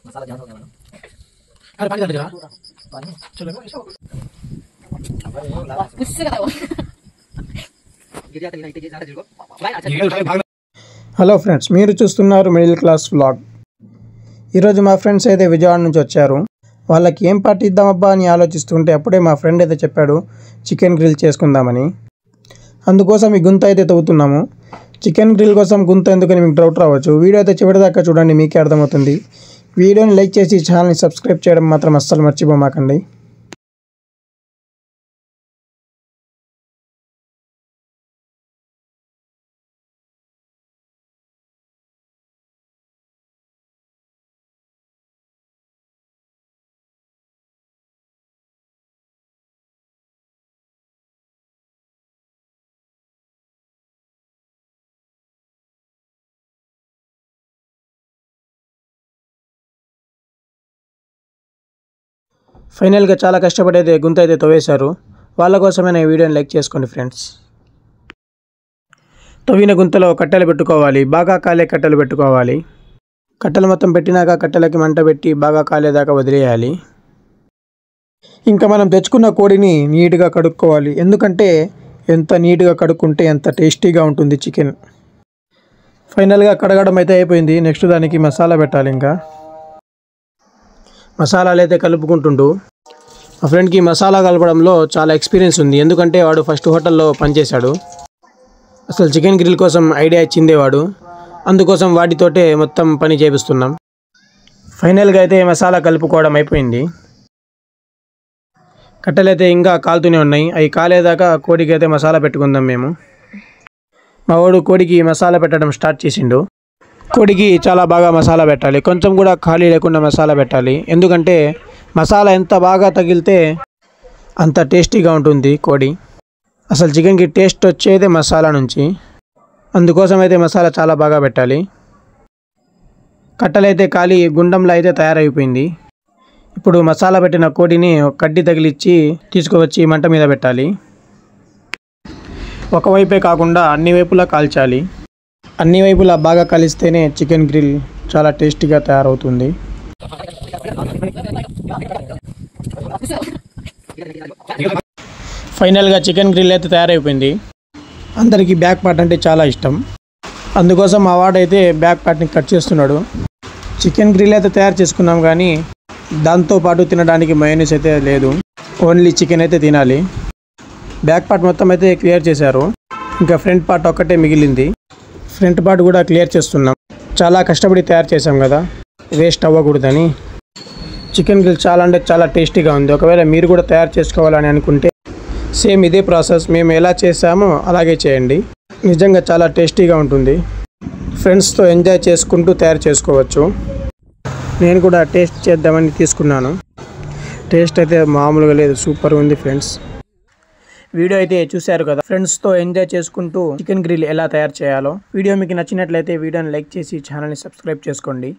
मसाला ज्यादा हो गया अरे पानी डाल दे पानी चलो उससे क्या हुआ गिरिया तक नहीं थे ज्यादा दिल को भाई अच्छा హలో ఫ్రెండ్స్, మీరు చూస్తున్నారు మిడిల్ క్లాస్ వ్లాగ్. ఈరోజు మా ఫ్రెండ్స్ అయితే విజయవాడ నుంచి వచ్చారు. వాళ్ళకి ఏం పార్టీ ఇద్దామబ్బా అని ఆలోచిస్తుంటే అప్పుడే మా ఫ్రెండ్ అయితే చెప్పాడు చికెన్ గ్రిల్ చేసుకుందామని. అందుకోసం ఈ గుంత అయితే తవ్వుతున్నాము. చికెన్ గ్రిల్ కోసం గుంత ఎందుకని మీకు డౌట్ రావచ్చు. వీడియో అయితే చివరిదాకా చూడండి, మీకే అర్థమవుతుంది. వీడియోని లైక్ చేసి ఛానల్ని సబ్స్క్రైబ్ చేయడం మాత్రం అస్సలు మర్చిపోమాకండి. ఫైనల్గా చాలా కష్టపడి అయితే గుంత అయితే తవ్వేశారు. వాళ్ళ కోసమే ఈ వీడియోని లైక్ చేసుకోండి ఫ్రెండ్స్. తవ్విన గుంతలో కట్టెలు పెట్టుకోవాలి, బాగా కాలే కట్టెలు పెట్టుకోవాలి. కట్టెలు మొత్తం పెట్టినాక కట్టెలకి మంట పెట్టి బాగా కాలేదాకా వదిలేయాలి. ఇంకా మనం తెచ్చుకున్న కోడిని నీట్గా కడుక్కోవాలి, ఎందుకంటే ఎంత నీట్గా కడుక్కుంటే ఎంత టేస్టీగా ఉంటుంది చికెన్. ఫైనల్గా కడగడం అయితే అయిపోయింది. నెక్స్ట్ దానికి మసాలా పెట్టాలి. ఇంకా మసాలాలు అయితే కలుపుకుంటుండు. మా ఫ్రెండ్కి మసాలా కలపడంలో చాలా ఎక్స్పీరియన్స్ ఉంది, ఎందుకంటే వాడు ఫస్ట్ హోటల్లో పనిచేశాడు. అసలు చికెన్ గ్రిల్ కోసం ఐడియా ఇచ్చిందే వాడు. అందుకోసం వాటితోటే మొత్తం పని చేపిస్తున్నాం. ఫైనల్గా అయితే మసాలా కలుపుకోవడం అయిపోయింది. కట్టెలు అయితే ఇంకా కాలుతూనే ఉన్నాయి. అవి కాలేదాకా కోడికి అయితే మసాలా పెట్టుకుందాం మేము. మా వాడు కోడికి మసాలా పెట్టడం స్టార్ట్ చేసిండు. కోడికి చాలా బాగా మసాలా పెట్టాలి, కొంచెం కూడా ఖాళీ లేకుండా మసాలా పెట్టాలి. ఎందుకంటే మసాలా ఎంత బాగా తగిలితే అంత టేస్టీగా ఉంటుంది కోడి. అసలు చికెన్కి టేస్ట్ వచ్చేదే మసాలా నుంచి. అందుకోసం అయితే మసాలా చాలా బాగా పెట్టాలి. కట్టెలు అయితే ఖాళీ గుండంలో అయితే తయారైపోయింది. ఇప్పుడు మసాలా పెట్టిన కోడిని కడ్డీ తగిలిచ్చి తీసుకువచ్చి మంట మీద పెట్టాలి. ఒకవైపే కాకుండా అన్ని వైపులా కాల్చాలి. అన్ని వైపులా బాగా కలిస్తేనే చికెన్ గ్రిల్ చాలా టేస్టీగా తయారవుతుంది. ఫైనల్గా చికెన్ గ్రిల్ అయితే తయారైపోయింది. అందరికీ బ్యాక్ పార్ట్ అంటే చాలా ఇష్టం. అందుకోసం మా వాడైతే బ్యాక్ పార్ట్ని కట్ చేస్తున్నాడు. చికెన్ గ్రిల్ అయితే తయారు చేసుకున్నాం, కానీ దాంతోపాటు తినడానికి మయోనీస్ అయితే లేదు. ఓన్లీ చికెన్ అయితే తినాలి. బ్యాక్ పార్ట్ మొత్తం అయితే క్లియర్ చేశారు. ఇంకా ఫ్రంట్ పార్ట్ ఒక్కటే మిగిలింది. ఫ్రంట్ పార్ట్ కూడా క్లియర్ చేస్తున్నాం. చాలా కష్టపడి తయారు చేసాం కదా, వేస్ట్ అవ్వకూడదని. చికెన్ గ్రిల్ చాలా అంటే చాలా టేస్టీగా ఉంది. ఒకవేళ మీరు కూడా తయారు చేసుకోవాలని అనుకుంటే సేమ్ ఇదే ప్రాసెస్ మేము ఎలా చేసామో అలాగే చేయండి. నిజంగా చాలా టేస్టీగా ఉంటుంది. ఫ్రెండ్స్తో ఎంజాయ్ చేసుకుంటూ తయారు చేసుకోవచ్చు. నేను కూడా టేస్ట్ చేద్దామని తీసుకున్నాను. టేస్ట్ అయితే మామూలుగా లేదు, సూపర్ ఉంది ఫ్రెండ్స్. వీడియో అయితే చూశారు కదా, ఫ్రెండ్స్తో ఎంజాయ్ చేసుకుంటూ చికెన్ గ్రిల్ ఎలా తయారు చేయాలో. వీడియో మీకు నచ్చినట్లయితే వీడియోని లైక్ చేసి ఛానల్ని సబ్స్క్రైబ్ చేసుకోండి.